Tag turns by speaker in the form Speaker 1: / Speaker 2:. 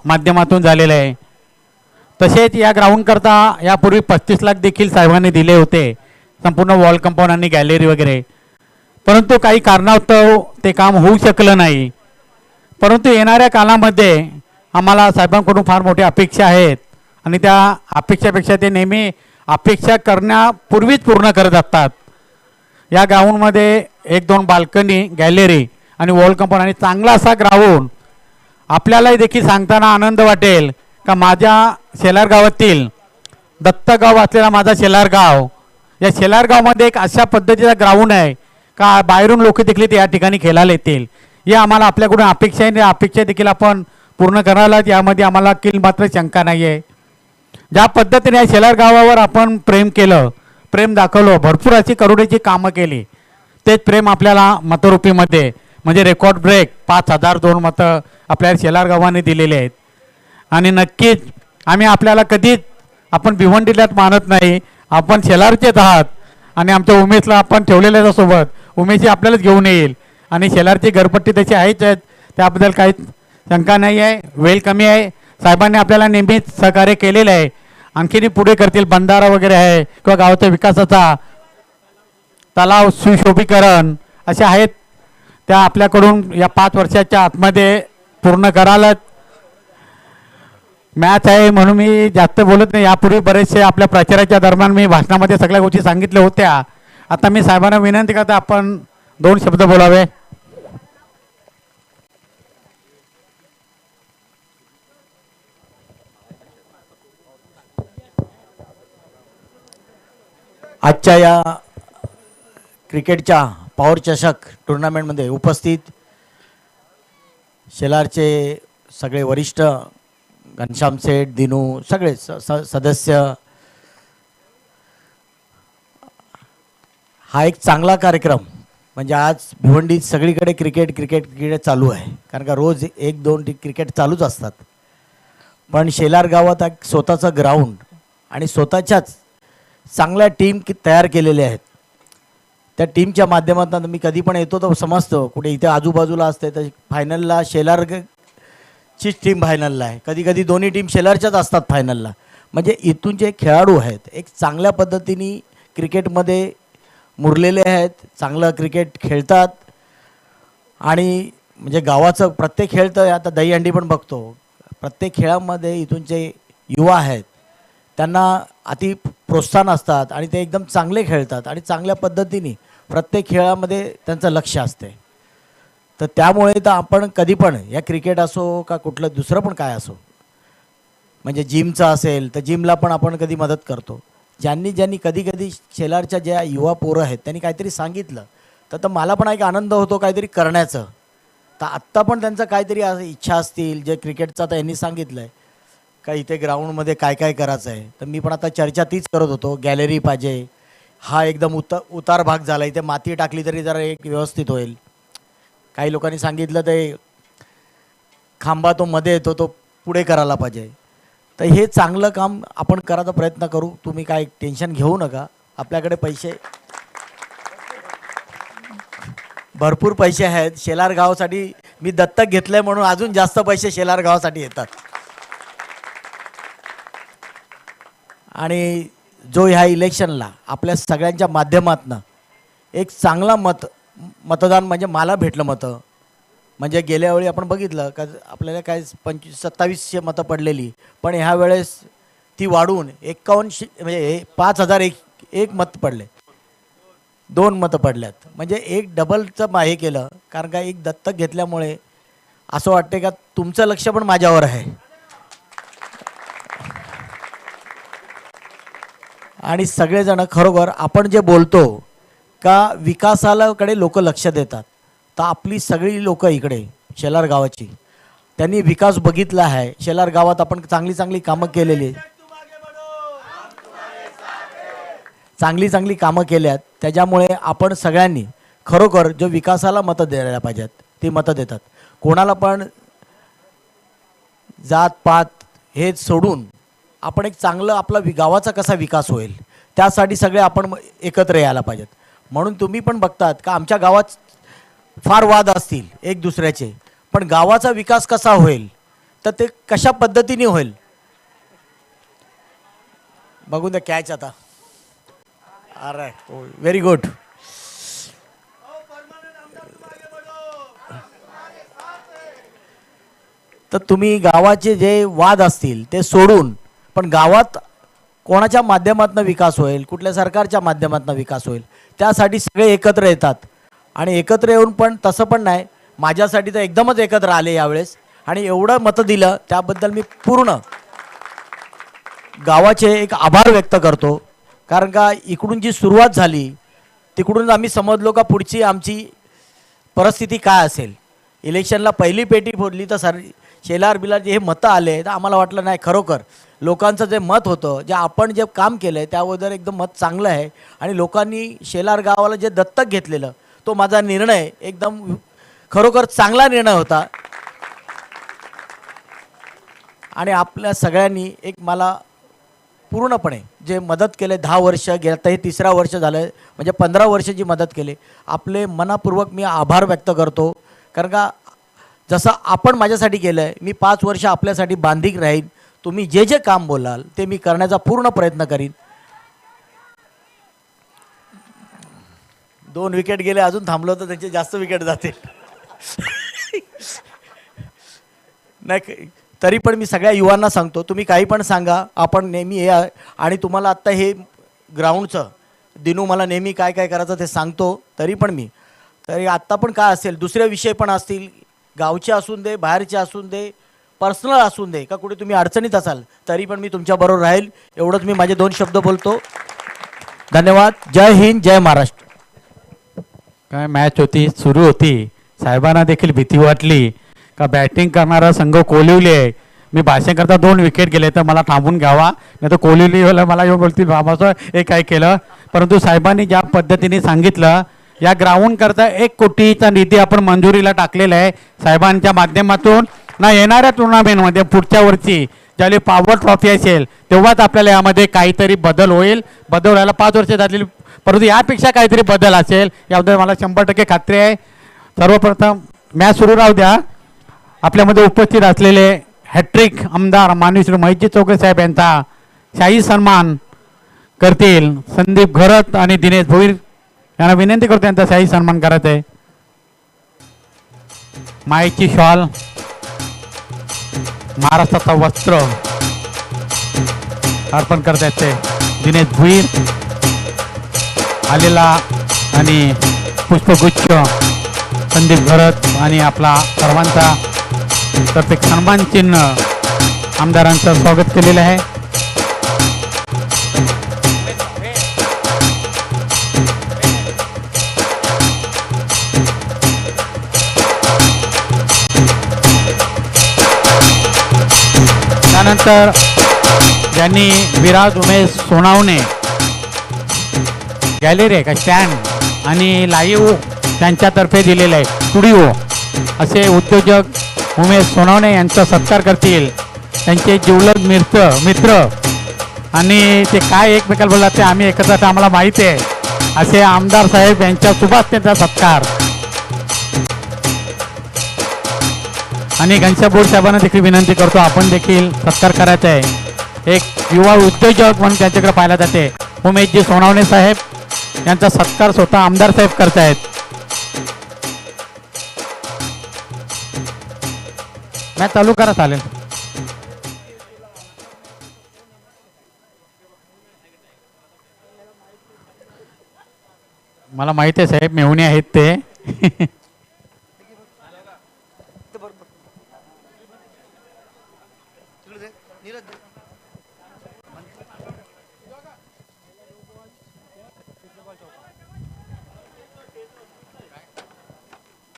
Speaker 1: माध्यमातून झालेलं आहे। तसेच या ग्राउंड करता यापूर्वी 35 लाख देखील साहेबांनी दिले होते, संपूर्ण वॉल कंपाऊंड आणि गॅलरी वगैरे, परंतु काही कारणास्तव ते काम होऊ शकलं नाही। परंतु येणाऱ्या कालामध्ये आम्हाला साहेबांकडून फार मोठी अपेक्षा आहेत आणि त्या अपेक्षापेक्षा ते नेहमी अपेक्षा करण्यापूर्वीच पूर्ण करत असतात। या ग्राउंडमध्ये 1-2 बाल्कनी, गॅलरी आणि वॉल कंपाऊंड आणि चांगला असा ग्राउंड आपल्यालाही देखील सांगताना आनंद वाटेल का माझ्या शेलार गावातील दत्तगाव असलेला माझा शेलार गाव, या शेलार गावामध्ये एक अशा पद्धतीचा ग्राउंड आहे का बाहेरून लोक देखील या ठिकाणी खेळायला येतील। हे आम्हाला आपल्याकडून अपेक्षा आहे, अपेक्षा देखील आपण पूर्ण करायला यामध्ये आम्हाला किल मात्र शंका नाही आहे। ज्या पद्धतीने या शेलार गावावर आपण प्रेम केलं, प्रेम दाखवलं, भरपूर अशी करोडीची कामं केली, तेच प्रेम आपल्याला मतरूपीमध्ये म्हणजे रेकॉर्ड ब्रेक 5002 मतं आपल्याला शेलार गावाने दिलेले आहेत। आणि नक्कीच आम्ही आपल्याला कधीच आपण भिवंडीलाच मानत नाही, आपण शेलारचेच आहात आणि आमच्या उमेशला आपण ठेवलेल्या सोबत उमेशही आपल्यालाच घेऊन येईल आणि शेलारची घरपट्टी तशी आहेच आहेत, त्याबद्दल काहीच शंका नाही आहे। वेळ कमी आहे, साहेबांनी आपल्याला नेहमीच सहकार्य केलेलं आहे, आणखीनही पुढे करतील। बंधारा वगैरे आहे किंवा गावाच्या विकासाचा तलाव सुशोभीकरण असे आहेत, त्या आपल्याकडून या 5 वर्षाच्या आतमध्ये पूर्ण करायला। मॅच आहे म्हणून मी जास्त बोलत नाही, यापूर्वी बरेचसे आपल्या प्रचाराच्या दरम्यान मी भाषणामध्ये सगळ्या गोष्टी सांगितल्या होत्या। आता मी साहेबांना विनंती करतो आपण 2 शब्द बोलावे।
Speaker 2: आजच्या या क्रिकेटच्या पॉवर चषक टुर्नामेंटमध्ये उपस्थित शेलारचे सगळे वरिष्ठ, घनश्याम सेठ, दिनू, सगळे सदस्य, हा एक चांगला कार्यक्रम म्हणजे आज भिवंडीत सगळीकडे क्रिकेट क्रिकेट क्रिकेट चालू आहे, कारण का रोज 1-2 क्रिकेट चालूच असतात। पण शेलार गावात एक स्वतःचं ग्राउंड आणि स्वतःच्याच चांगल्या टीम तयार केलेल्या आहेत। त्या टीमच्या माध्यमातून मी कधी पण येतो तर समजतो कुठे इथे आजूबाजूला असते तर फायनलला शेलारचीच टीम फायनलला आहे, कधी कधी दोन्ही टीम शेलारच्याच असतात फायनलला। म्हणजे इथून जे खेळाडू आहेत एक चांगल्या पद्धतीने क्रिकेटमध्ये मुरलेले आहेत, चांगलं क्रिकेट खेळतात आणि म्हणजे गावाचं प्रत्येक खेळ तर आता दहीहंडी पण बघतो, प्रत्येक खेळामध्ये इथूनचे युवा आहेत त्यांना अति प्रोत्साहन असतात आणि ते एकदम चांगले खेळतात आणि चांगल्या पद्धतीने प्रत्येक खेळामध्ये त्यांचं लक्ष असते। तर त्यामुळे तर आपण कधी पण या क्रिकेट असो का कुठलं दुसरं पण काय असो, म्हणजे जिमचं असेल तर जिमला पण आपण कधी मदत करतो। ज्यांनी कधी कधी शेलारच्या ज्या युवा पोरं आहेत त्यांनी काहीतरी सांगितलं तर मला पण एक आनंद होतो काहीतरी करण्याचं। तर आत्ता पण त्यांचं काहीतरी इच्छा असतील जे क्रिकेटचं आता यांनी सांगितलं आहे का इथे ग्राउंडमध्ये काय काय करायचं आहे, तर मी पण आता चर्चा तीच करत होतो। गॅलरी पाहिजे, हा एकदम उतार भाग झाला, इथे माती टाकली तरी जरा एक व्यवस्थित होईल। काही लोकांनी सांगितलं ते खांबा तो मध्ये येतो तो पुढे करायला पाहिजे। तर हे चांगलं काम आपण करायचा प्रयत्न करू, तुम्ही काय टेन्शन घेऊ नका, आपल्याकडे पैसे भरपूर पैसे आहेत। शेलार गावासाठी मी दत्तक घेतलंय म्हणून अजून जास्त पैसे शेलार गावासाठी येतात। आणि जो ह्या इलेक्शनला आपल्या सगळ्यांच्या माध्यमातून एक चांगला मतदान म्हणजे मला भेटलं मतं, म्हणजे गेल्या वेळी आपण बघितलं का आपल्याला काय 2700 मतं पडलेली, पण ह्या वेळेस ती वाढून 51 म्हणजे 5001 मत पडले, 2 मतं पडल्यात, म्हणजे एक डबलचं हे केलं। कारण का एक दत्तक घेतल्यामुळे असं वाटते का तुमचं लक्ष पण माझ्यावर आहे आणि सगळेजण खरोखर आपण जे बोलतो का विकासालाकडे लोक लक्ष देतात, तर आपली सगळी लोक इकडे शेलार गावाची त्यांनी विकास बघितला आहे। शेलार गावात आपण चांगली कामं केलेली, चांगली कामं केल्यात, त्याच्यामुळे आपण सगळ्यांनी खरोखर जो विकासाला मतं द्यायला पाहिजेत ती मतं देतात। कोणाला पण जात पात हे सोडून आपण एक चांगलं आपला गावाचा कसा विकास होईल त्यासाठी सगळे आपण एकत्र यायला पाहिजेत। म्हणून तुम्ही पण बघतात का आमच्या गावात फार वाद असतील एक दुसऱ्याचे, पण गावाचा विकास कसा होईल तर ते कशा पद्धतीने होईल बघून द्या. कॅच आता. अरे व्हेरी गुड. तर तुम्ही गावाचे जे वाद असतील ते सोडून, पण गावात कोणाच्या माध्यमातून विकास होईल, कुठल्या सरकारच्या माध्यमातून विकास होईल, त्यासाठी सगळे एकत्र येतात. आणि एकत्र येऊन पण तसं पण नाही, माझ्यासाठी तर एकदमच एकत्र आले यावेळेस आणि एवढं मतं दिलं त्याबद्दल मी पूर्ण गावाचे एक आभार व्यक्त करतो. कारण का इकडून जी सुरुवात झाली तिकडून आम्ही समजलो का पुढची आमची परिस्थिती काय असेल. इलेक्शनला पहिली पेटी फोडली तर शेलार बिलार जे हे मतं आले तर आम्हाला वाटलं नाही, खरोखर लोकांचं जे मत होतं, जे आपण जे काम केलं आहे त्याबद्दल एकदम मत चांगलं आहे. आणि लोकांनी शेलार गावाला जे दत्तक घेतलेलं तो माझा निर्णय एकदम खरोखर चांगला निर्णय होता. आणि आपल्या सगळ्यांनी एक मला पूर्णपणे जे मदत केले 10 वर्ष गेलं, तर हे 3रं वर्ष झालं आहे, म्हणजे 15 वर्ष जी मदत केली, आपले मनापूर्वक मी आभार व्यक्त करतो. कारण का जसं आपण माझ्यासाठी केलं आहे, मी 5 वर्ष आपल्यासाठी बांधीक राहीन. तुम्ही जे जे काम बोलाल ते मी करण्याचा पूर्ण प्रयत्न करीन. 2 विकेट गेले, अजून थांबलो तर त्यांचे जास्त विकेट जातील. नाही, तरी पण मी सगळ्या युवांना सांगतो, तुम्ही काही पण सांगा, आपण नेहमी हे. आणि तुम्हाला आत्ता हे ग्राउंडचं दिनू मला नेहमी काय काय करायचं ते सांगतो. तरी पण मी आत्ता पण काय असेल, दुसरे विषय पण असतील, गावचे असून दे, बाहेरचे असून दे, पर्सनल असून दे, का कुठे तुम्ही अडचणीत असाल तरी पण मी तुमच्याबरोबर राहील. एवढंच मी माझे 2 शब्द बोलतो. धन्यवाद. जय हिंद, जय महाराष्ट्र.
Speaker 1: काय मॅच होती, सुरू होती, साहेबांना देखील भीती वाटली का बॅटिंग करणारा संघ कोलिवली. मी भाषण करता 2 विकेट गेले तर मला थांबून घ्यावा, नाही तर कोलिवली मला येऊन बोलतील बाबाचं हे काय केलं. परंतु साहेबांनी ज्या पद्धतीने सांगितलं, या ग्राउंड करता 1 कोटीचा निधी आपण मंजुरीला टाकलेला आहे साहेबांच्या माध्यमातून. ना येणाऱ्या टुर्नामेंटमध्ये पुढच्या वर्षी ज्यावेळी पॉवर ट्रॉफी असेल तेव्हाच आपल्याला यामध्ये काहीतरी बदल होईल. बदल व्हायला 5 वर्ष झालेली, परंतु यापेक्षा काहीतरी बदल असेल याबद्दल मला 100% खात्री आहे. सर्वप्रथम मॅच सुरू राहू द्या. आपल्यामध्ये उपस्थित असलेले हॅट्रिक आमदार माननीय श्री महेशजी चौगले साहेब यांचा शाही सन्मान करतील संदीप घरत आणि दिनेश भोईर यांना विनंती करतो यांचा शाही सन्मान करायचा आहे. मायेची शॉल, महाराष्ट्राचा वस्त्र अर्पण करतात ते दिनेश भुईर आलेला आणि पुष्पगुच्छ संदीप घरत आणि आपला सर्वांचा तर्फे सन्मान चिन्ह आमदारांचं स्वागत केलेलं आहे. त्यानंतर ज्यांनी विराज उमेश सोनावणे गॅलरी आहे का स्टँड आणि लाईव्ह त्यांच्यातर्फे दिलेलं आहे स्टुडिओ, असे उद्योजक उमेश सोनावणे यांचा सत्कार करतील. त्यांचे जिवलग मित्र आणि ते काय एकमेकाला बोलतात ते आम्ही एकत्र आम्हाला माहिती आहे, असे आमदार साहेब यांच्या सुभाष त्यांचा सत्कार. आणि घनशापूर साहेबांना देखील विनंती करतो आपण देखील सत्कार करायचा आहे. एक युवा उद्योजक म्हणून त्यांच्याकडे पाहिला जाते. उमेशजी सोनावणे साहेब यांचा सत्कार स्वतः आमदार साहेब करतायत. मॅच चालू करा चालेल. मला माहिती आहे साहेब मेहुणे आहेत ते.